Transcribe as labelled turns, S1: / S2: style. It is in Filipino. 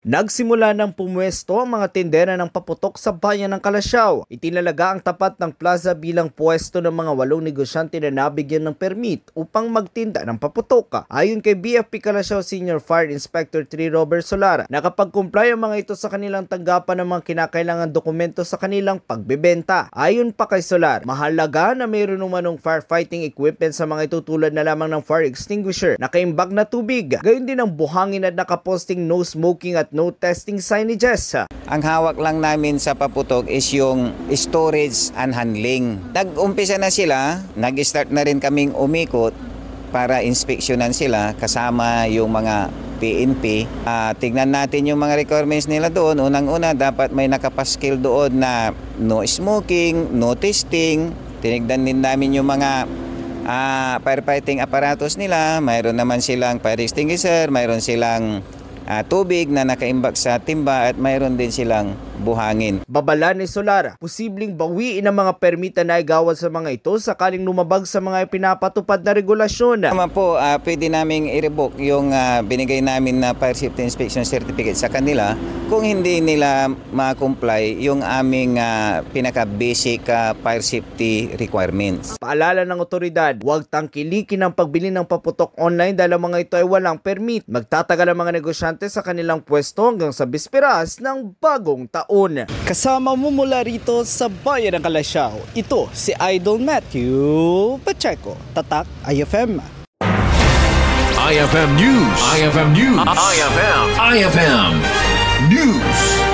S1: Nagsimula ng pumwesto ang mga tindera ng paputok sa bayan ng Calasiao. Itinalaga ang tapat ng plaza bilang pwesto ng mga 8 negosyante na nabigyan ng permit upang magtinda ng paputok. Ayon kay BFP Calasiao Senior Fire Inspector 3 Robert Solara, nakapag-comply ang mga ito sa kanilang tanggapan ng mga kinakailangan dokumento sa kanilang pagbebenta. Ayon pa kay Solar, mahalaga na mayroon umanong firefighting equipment sa mga ito tulad na lamang ng fire extinguisher, nakaimbag na tubig, gayon din ang buhangin at nakaposting no smoking at no testing signages.
S2: Ang hawak lang namin sa paputok is yung storage and handling. Nag-umpisa na sila, nag-start na rin kaming umikot para inspeksyonan sila kasama yung mga PNP. Tignan natin yung mga requirements nila doon. Unang-una, dapat may nakapaskil doon na no smoking, no testing. Tinignan din namin yung mga firefighting apparatus nila. Mayroon naman silang fire extinguisher, mayroon silang tubig na nakaimbak sa timba at mayroon din silang buhangin.
S1: Babala ni Solara, posibleng bawiin ang mga permita na igawad sa mga ito sakaling lumabag sa mga pinapatupad na regulasyon.
S2: Tama po, pwede naming i-revoke yung binigay namin na Fire Safety Inspection Certificate sa kanila kung hindi nila ma-comply yung aming pinaka-basic fire safety requirements.
S1: Paalala ng otoridad, huwag tangkilikin ang pagbili ng paputok online dahil ang mga ito ay walang permit. Magtatagal ang mga negosyante sa kanilang pwesto hanggang sa bisperas ng bagong taon. Kasama mo mula rito sa bayan ng Calasiao, ito si Idol Matthew Pacheco, Tatak IFM.
S3: IFM News. IFM News. IFM News.